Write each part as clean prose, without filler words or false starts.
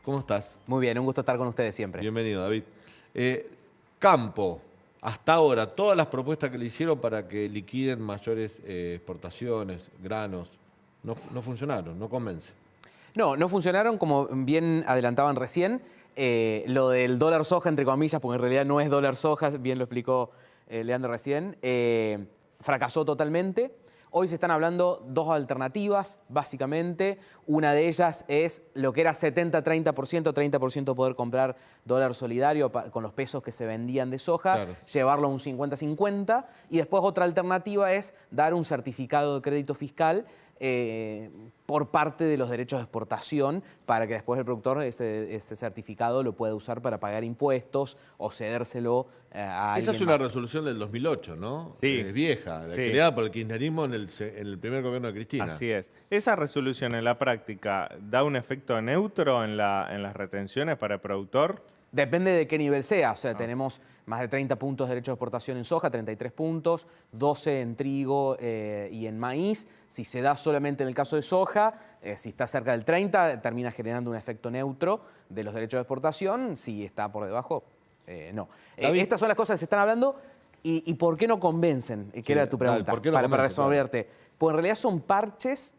¿Cómo estás? Muy bien, un gusto estar con ustedes siempre. Bienvenido, David. Campo, hasta ahora, todas las propuestas que le hicieron para que liquiden mayores exportaciones, granos, no funcionaron, no convence. No funcionaron como bien adelantaban recién. Lo del dólar soja, entre comillas, porque en realidad no es dólar soja, bien lo explicó Leandro recién, fracasó totalmente. Hoy se están hablando dos alternativas, básicamente. Una de ellas es lo que era 70-30%, 30% poder comprar dólar solidario con los pesos que se vendían de soja, Claro. llevarlo a un 50-50. Y después otra alternativa es dar un certificado de crédito fiscal por parte de los derechos de exportación para que después el productor ese certificado lo pueda usar para pagar impuestos o cedérselo a alguien Esa es una más. resolución del 2008, ¿no? Sí. Es vieja, Sí. creada por el kirchnerismo en el primer gobierno de Cristina. Así es. ¿Esa resolución en la práctica da un efecto neutro en las retenciones para el productor? Depende de qué nivel sea, o sea, tenemos más de 30 puntos de derecho de exportación en soja, 33 puntos, 12 en trigo y en maíz. Si se da solamente en el caso de soja, si está cerca del 30, termina generando un efecto neutro de los derechos de exportación. Si está por debajo, no. Estas son las cosas que se están hablando y ¿por qué no convencen? Que era tu pregunta, ¿por qué no para convencen? resolverte. Pues en realidad son parches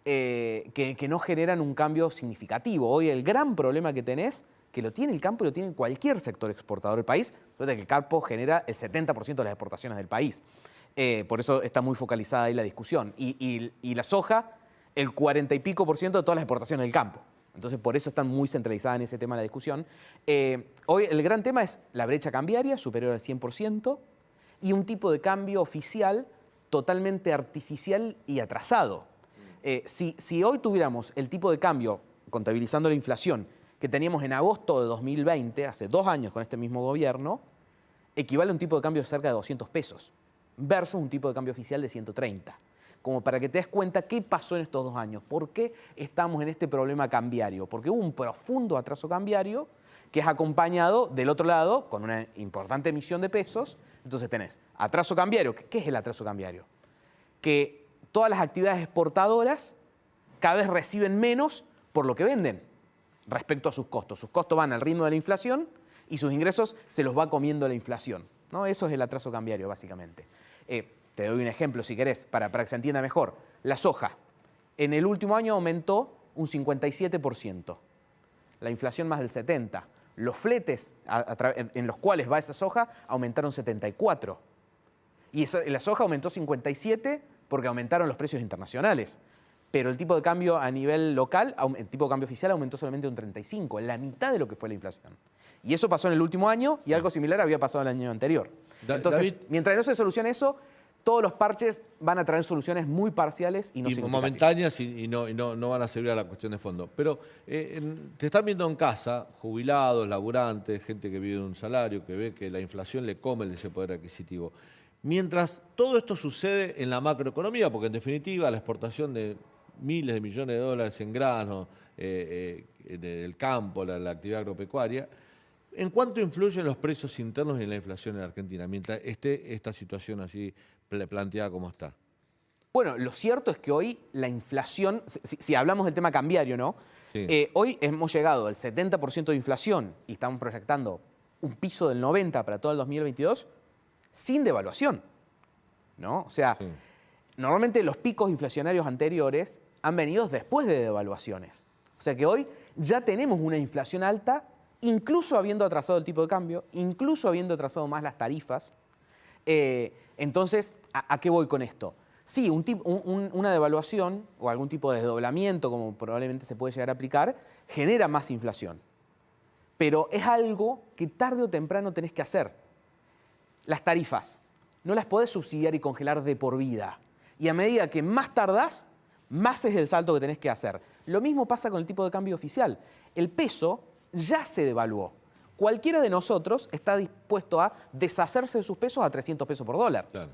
que no generan un cambio significativo. Hoy el gran problema que tenés, que lo tiene el campo y lo tiene cualquier sector exportador del país, es que el campo genera el 70% de las exportaciones del país. Por eso está muy focalizada ahí la discusión. Y la soja, el 40 y pico % de todas las exportaciones del campo. Entonces, por eso están muy centralizadas en ese tema de la discusión. Hoy el gran tema es la brecha cambiaria, superior al 100%, y un tipo de cambio oficial totalmente artificial y atrasado. Si hoy tuviéramos el tipo de cambio, contabilizando la inflación, que teníamos en agosto de 2020, hace 2 años con este mismo gobierno, equivale a un tipo de cambio de cerca de 200 pesos, versus un tipo de cambio oficial de 130. Como para que te des cuenta qué pasó en estos 2 años, por qué estamos en este problema cambiario. Porque hubo un profundo atraso cambiario que es acompañado del otro lado con una importante emisión de pesos. Entonces tenés atraso cambiario. ¿Qué es el atraso cambiario? Que todas las actividades exportadoras cada vez reciben menos por lo que venden respecto a sus costos. Sus costos van al ritmo de la inflación y sus ingresos se los va comiendo la inflación, ¿no? Eso es el atraso cambiario, básicamente. Te doy un ejemplo, si querés, para que se entienda mejor. La soja, en el último año aumentó un 57%. La inflación más del 70%. Los fletes en los cuales va esa soja aumentaron 74%. Y la soja aumentó 57% porque aumentaron los precios internacionales. Pero el tipo de cambio a nivel local, el tipo de cambio oficial aumentó solamente un 35%, la mitad de lo que fue la inflación. Y eso pasó en el último año y algo similar había pasado el año anterior. Entonces, David, mientras no se solucione eso, todos los parches van a traer soluciones muy parciales y no significativas. Momentáneas y no van a servir a la cuestión de fondo. Pero te están viendo en casa, jubilados, laburantes, gente que vive de un salario, que ve que la inflación le come ese poder adquisitivo. Mientras todo esto sucede en la macroeconomía, porque en definitiva la exportación de miles de millones de dólares en granos, del campo, la actividad agropecuaria, ¿en cuánto influyen los precios internos en la inflación en Argentina, mientras esté esta situación así planteada como está? Bueno, lo cierto es que hoy la inflación, si hablamos del tema cambiario, ¿no? Sí. Hoy hemos llegado al 70% de inflación y estamos proyectando un piso del 90% para todo el 2022 sin devaluación, ¿no? O sea, sí, normalmente los picos inflacionarios anteriores han venido después de devaluaciones. O sea que hoy ya tenemos una inflación alta, incluso habiendo atrasado el tipo de cambio, incluso habiendo atrasado más las tarifas. Entonces, ¿a qué voy con esto? Sí, una devaluación o algún tipo de desdoblamiento, como probablemente se puede llegar a aplicar, genera más inflación. Pero es algo que tarde o temprano tenés que hacer. Las tarifas no las podés subsidiar y congelar de por vida. Y a medida que más tardás, más es el salto que tenés que hacer. Lo mismo pasa con el tipo de cambio oficial. El peso ya se devaluó. Cualquiera de nosotros está dispuesto a deshacerse de sus pesos a 300 pesos por dólar. Claro.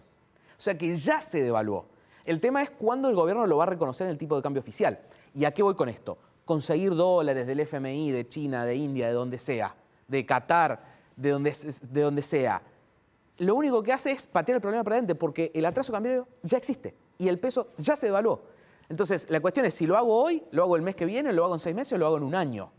O sea que ya se devaluó. El tema es cuándo el gobierno lo va a reconocer en el tipo de cambio oficial. ¿Y a qué voy con esto? Conseguir dólares del FMI, de China, de India, de donde sea, de Qatar, de donde sea. Lo único que hace es patear el problema para adelante porque el atraso cambiario ya existe y el peso ya se devaluó. Entonces, la cuestión es si lo hago hoy, lo hago el mes que viene, lo hago en 6 meses o lo hago en un año.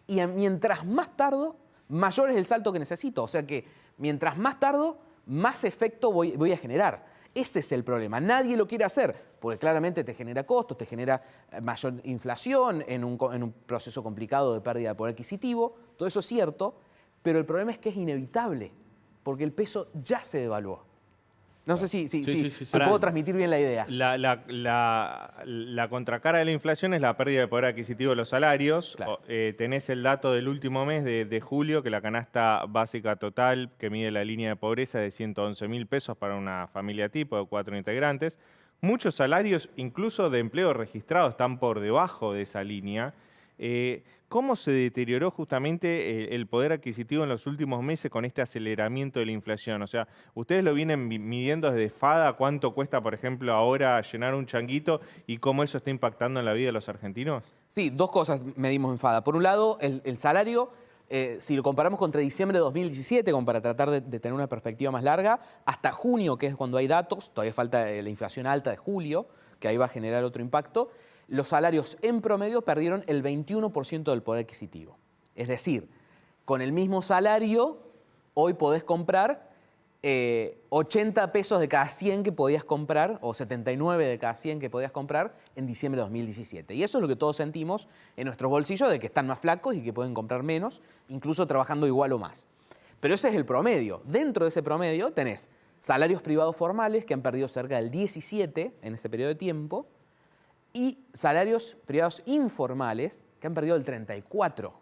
Y mientras más tardo, mayor es el salto que necesito. O sea que mientras más tardo, más efecto voy a generar. Ese es el problema. Nadie lo quiere hacer, porque claramente te genera costos, te genera mayor inflación en un proceso complicado de pérdida de poder adquisitivo. Todo eso es cierto, pero el problema es que es inevitable, porque el peso ya se devaluó. No sé si puedo transmitir bien la idea. La contracara de la inflación es la pérdida de poder adquisitivo de los salarios. Claro. Tenés el dato del último mes de julio, que la canasta básica total, que mide la línea de pobreza, es de 111.000 pesos para una familia tipo de 4 integrantes. Muchos salarios, incluso de empleo registrado, están por debajo de esa línea. ¿Cómo se deterioró justamente el poder adquisitivo en los últimos meses con este aceleramiento de la inflación? O sea, ¿ustedes lo vienen midiendo desde FADA? ¿Cuánto cuesta, por ejemplo, ahora llenar un changuito y cómo eso está impactando en la vida de los argentinos? Sí, dos cosas medimos en FADA. Por un lado, el salario, si lo comparamos contra diciembre de 2017, como para tratar de tener una perspectiva más larga, hasta junio, que es cuando hay datos, todavía falta la inflación alta de julio, que ahí va a generar otro impacto, los salarios en promedio perdieron el 21% del poder adquisitivo. Es decir, con el mismo salario, hoy podés comprar 80 pesos de cada 100 que podías comprar, o 79 de cada 100 que podías comprar en diciembre de 2017. Y eso es lo que todos sentimos en nuestros bolsillos, de que están más flacos y que pueden comprar menos, incluso trabajando igual o más. Pero ese es el promedio. Dentro de ese promedio tenés salarios privados formales que han perdido cerca del 17 en ese periodo de tiempo, y salarios privados informales que han perdido el 34.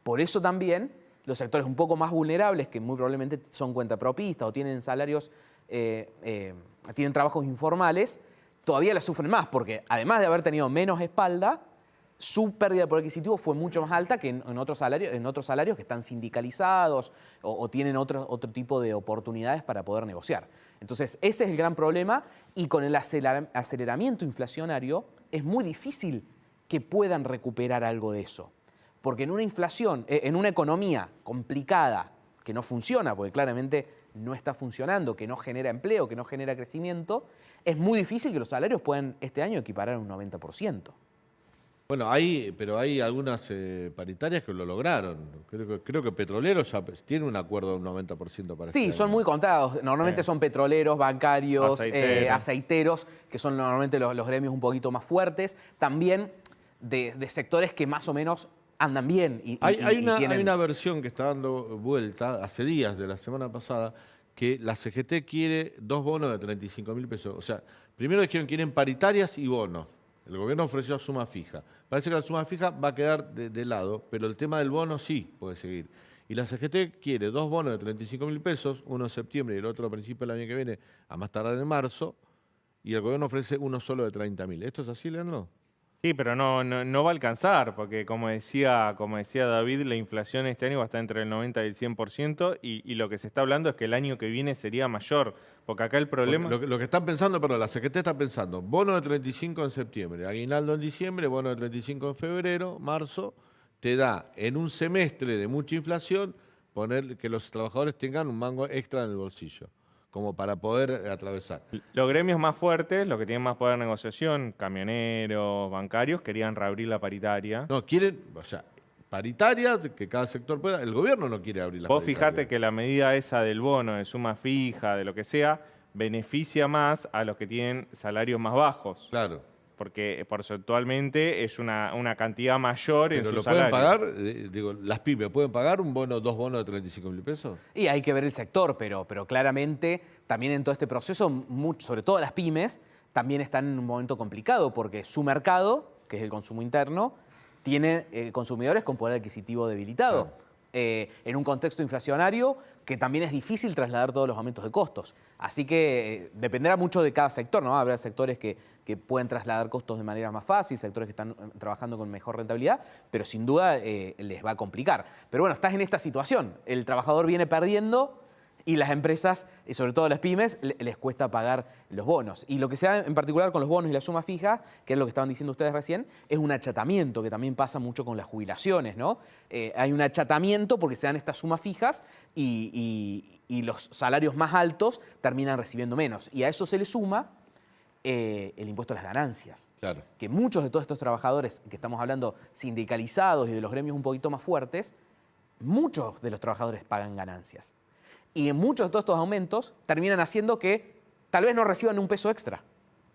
Por eso también los sectores un poco más vulnerables, que muy probablemente son cuentapropistas o tienen salarios, tienen trabajos informales, todavía la sufren más, porque además de haber tenido menos espalda, su pérdida de poder adquisitivo fue mucho más alta que en otros salarios que están sindicalizados o tienen otro tipo de oportunidades para poder negociar. Entonces, ese es el gran problema, y con el aceleramiento inflacionario es muy difícil que puedan recuperar algo de eso. Porque en una inflación, en una economía complicada, que no funciona, porque claramente no está funcionando, que no genera empleo, que no genera crecimiento, es muy difícil que los salarios puedan este año equiparar un 90%. Bueno, pero hay algunas paritarias que lo lograron. Creo que Petroleros ya tiene un acuerdo de un 90% para este Sí, año. son muy contados. Normalmente son petroleros, bancarios, aceiteros, que son normalmente los gremios un poquito más fuertes. También de sectores que más o menos andan bien. Hay una versión que está dando vuelta hace días, de la semana pasada, que la CGT quiere 2 bonos de 35.000 pesos. O sea, primero dijeron que quieren paritarias y bonos. El gobierno ofreció suma fija. Parece que la suma fija va a quedar de lado, pero el tema del bono sí puede seguir. Y la CGT quiere 2 bonos de 35.000 pesos, uno en septiembre y el otro a principios del año que viene, a más tardar en marzo, y el gobierno ofrece uno solo de 30.000. ¿Esto es así, Leandro? Sí, pero no va a alcanzar, porque como decía David, la inflación este año va a estar entre el 90 y el 100%, y lo que se está hablando es que el año que viene sería mayor, porque acá el problema... Lo que están pensando, perdón, la CGT está pensando, bono de 35 en septiembre, aguinaldo en diciembre, bono de 35 en febrero, marzo, te da en un semestre de mucha inflación poner que los trabajadores tengan un mango extra en el bolsillo, como para poder atravesar. Los gremios más fuertes, los que tienen más poder de negociación, camioneros, bancarios, querían reabrir la paritaria. No, quieren, o sea, paritaria, que cada sector pueda. El gobierno no quiere abrir la Vos paritaria. fijate que la medida esa del bono, de suma fija, de lo que sea, beneficia más a los que tienen salarios más bajos. Claro. Porque porcentualmente es una cantidad mayor en Pero su lo salario. pueden pagar, digo, las pymes, ¿pueden pagar un bono, 2 bonos de 35.000 pesos? Y hay que ver el sector, pero claramente también en todo este proceso, sobre todo las pymes, también están en un momento complicado, porque su mercado, que es el consumo interno, tiene consumidores con poder adquisitivo debilitado. Claro. En un contexto inflacionario que también es difícil trasladar todos los aumentos de costos. Así que dependerá mucho de cada sector, ¿no? Habrá sectores que pueden trasladar costos de manera más fácil, sectores que están trabajando con mejor rentabilidad, pero sin duda les va a complicar. Pero bueno, estás en esta situación. El trabajador viene perdiendo y las empresas, y sobre todo las pymes, les cuesta pagar los bonos. Y lo que se da en particular con los bonos y la suma fija, que es lo que estaban diciendo ustedes recién, es un achatamiento, que también pasa mucho con las jubilaciones, ¿no? Hay un achatamiento porque se dan estas sumas fijas y los salarios más altos terminan recibiendo menos. Y a eso se le suma el impuesto a las ganancias. Claro. Que muchos de todos estos trabajadores que estamos hablando sindicalizados y de los gremios un poquito más fuertes, muchos de los trabajadores pagan ganancias. Y en muchos de todos estos aumentos terminan haciendo que tal vez no reciban un peso extra,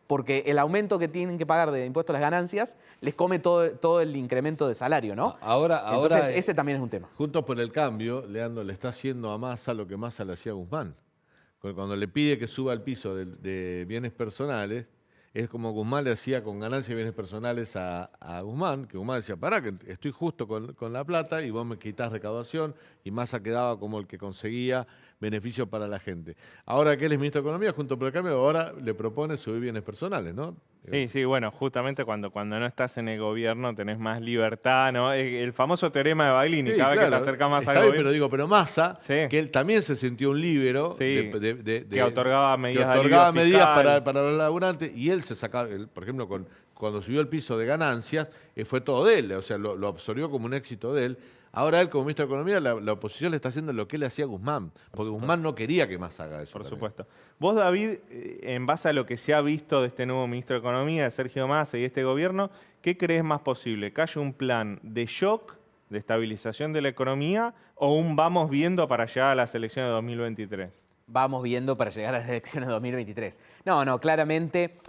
porque el aumento que tienen que pagar de impuesto a las ganancias les come todo el incremento de salario, ¿no? Entonces, ese también es un tema. Juntos por el Cambio, Leandro, le está haciendo a Massa lo que Massa le hacía a Guzmán. Cuando le pide que suba al piso de bienes personales, es como Guzmán le hacía con ganancias de bienes personales a Guzmán, que Guzmán decía, pará, que estoy justo con la plata y vos me quitas recaudación, y Massa quedaba como el que conseguía beneficios para la gente. Ahora que él es ministro de Economía, junto por el Cambio, ahora le propone subir bienes personales, ¿no? Sí, bueno, justamente cuando no estás en el gobierno tenés más libertad, ¿no? El famoso teorema de Baglini, Sí, cada vez que te claro, acercas más está al bien, gobierno. pero Massa, Sí. que él también se sintió un líbero Sí, que otorgaba medidas de alivio medidas fiscal. para los laburantes, y él se sacaba, por ejemplo, cuando subió el piso de ganancias, fue todo de él, o sea, lo absorbió como un éxito de él. Ahora él, como ministro de Economía, la oposición le está haciendo lo que él le hacía a Guzmán, porque Guzmán no quería que Massa haga eso. Por también. supuesto. Vos, David, en base a lo que se ha visto de este nuevo ministro de Economía, de Sergio Massa y este gobierno, ¿qué crees más posible? ¿Que haya un plan de shock, de estabilización de la economía, o un vamos viendo para llegar a las elecciones de 2023? Vamos viendo para llegar a las elecciones de 2023. No, claramente,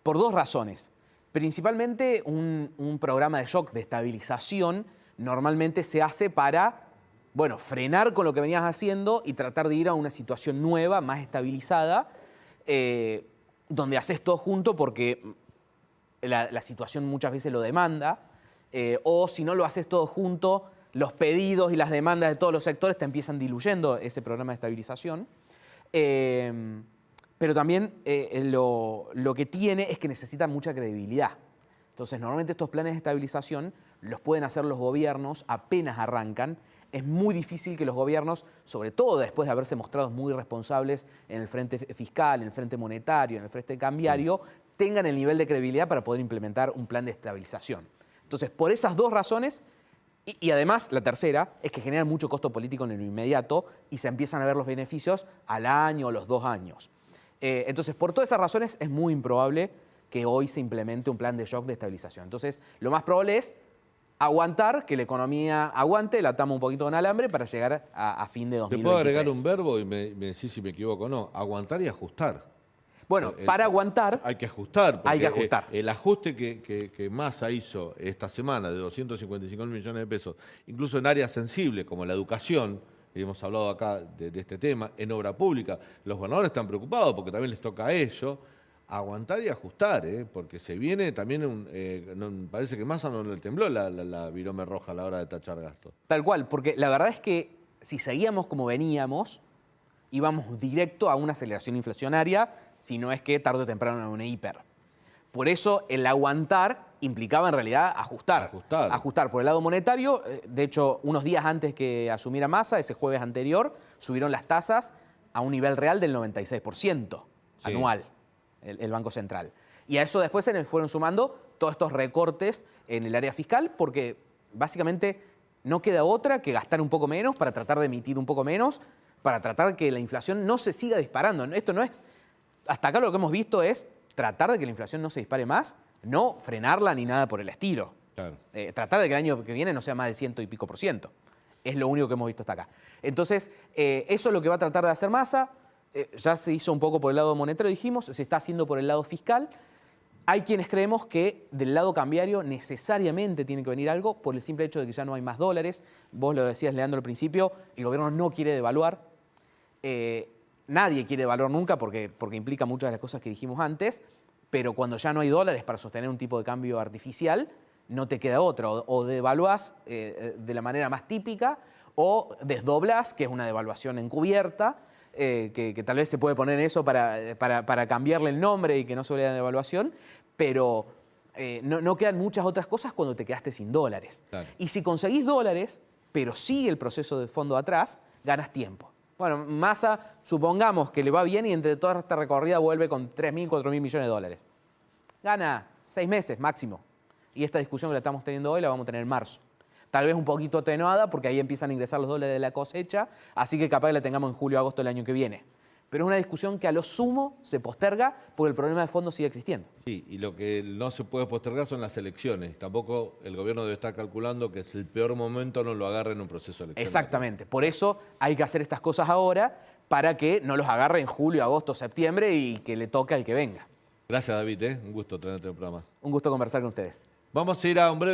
por dos razones. Principalmente un programa de shock, de estabilización, normalmente se hace para, bueno, frenar con lo que venías haciendo y tratar de ir a una situación nueva, más estabilizada, donde haces todo junto porque la situación muchas veces lo demanda, o si no lo haces todo junto, los pedidos y las demandas de todos los sectores te empiezan diluyendo ese programa de estabilización. Pero también lo que tiene es que necesita mucha credibilidad. Entonces, normalmente estos planes de estabilización los pueden hacer los gobiernos apenas arrancan. Es muy difícil que los gobiernos, sobre todo después de haberse mostrado muy responsables en el frente fiscal, en el frente monetario, en el frente cambiario, tengan el nivel de credibilidad para poder implementar un plan de estabilización. Entonces, por esas dos razones, y además la tercera, es que generan mucho costo político en lo inmediato y se empiezan a ver los beneficios al año o los 2 años. Entonces, por todas esas razones, es muy improbable que hoy se implemente un plan de shock de estabilización. Entonces, lo más probable es aguantar, que la economía aguante, la atamos un poquito con alambre para llegar a fin de 2023. ¿Te puedo agregar un verbo y me decís si me equivoco o no? Aguantar y ajustar. Bueno, para aguantar hay que ajustar. hay que ajustar. El ajuste que Massa hizo esta semana de 255 millones de pesos, incluso en áreas sensibles como la educación, y hemos hablado acá de este tema, en obra pública, los gobernadores están preocupados porque también les toca a ellos aguantar y ajustar, porque se viene también, parece que Massa no le tembló la virome roja a la hora de tachar gastos. Tal cual, porque la verdad es que si seguíamos como veníamos, íbamos directo a una aceleración inflacionaria, si no es que tarde o temprano a una hiper. Por eso el aguantar implicaba en realidad ajustar. Ajustar por el lado monetario. De hecho, unos días antes que asumiera Massa, ese jueves anterior, subieron las tasas a un nivel real del 96% anual, el Banco Central. Y a eso después se le fueron sumando todos estos recortes en el área fiscal, porque básicamente no queda otra que gastar un poco menos para tratar de emitir un poco menos, para tratar que la inflación no se siga disparando. Esto no es... Hasta acá lo que hemos visto es tratar de que la inflación no se dispare más, no frenarla ni nada por el estilo. Claro. Tratar de que el año que viene no sea más del 100 y pico %. Es lo único que hemos visto hasta acá. Entonces, eso es lo que va a tratar de hacer Massa. Ya se hizo un poco por el lado monetario, dijimos, se está haciendo por el lado fiscal. Hay quienes creemos que del lado cambiario necesariamente tiene que venir algo por el simple hecho de que ya no hay más dólares. Vos lo decías, Leandro, al principio, el gobierno no quiere devaluar. Nadie quiere devaluar nunca porque implica muchas de las cosas que dijimos antes, pero cuando ya no hay dólares para sostener un tipo de cambio artificial, no te queda otra. O devaluás de la manera más típica o desdoblás, que es una devaluación encubierta, que tal vez se puede poner eso para cambiarle el nombre y que no se vea devaluación, pero no quedan muchas otras cosas cuando te quedaste sin dólares. Claro. Y si conseguís dólares, pero sigue el proceso de fondo atrás, ganas tiempo. Bueno, Massa, supongamos que le va bien y entre toda esta recorrida vuelve con 3.000, 4.000 millones de dólares. Gana 6 meses máximo. Y esta discusión que la estamos teniendo hoy la vamos a tener en marzo. Tal vez un poquito atenuada porque ahí empiezan a ingresar los dólares de la cosecha, así que capaz que la tengamos en julio o agosto del año que viene. pero es una discusión que a lo sumo se posterga porque el problema de fondo sigue existiendo. Sí, y lo que no se puede postergar son las elecciones. Tampoco el gobierno debe estar calculando que es el peor momento no lo agarre en un proceso electoral. Exactamente. Por eso hay que hacer estas cosas ahora para que no los agarre en julio, agosto, septiembre y que le toque al que venga. Gracias, David. Un gusto tenerte en el programa. Un gusto conversar con ustedes. Vamos a ir a un breve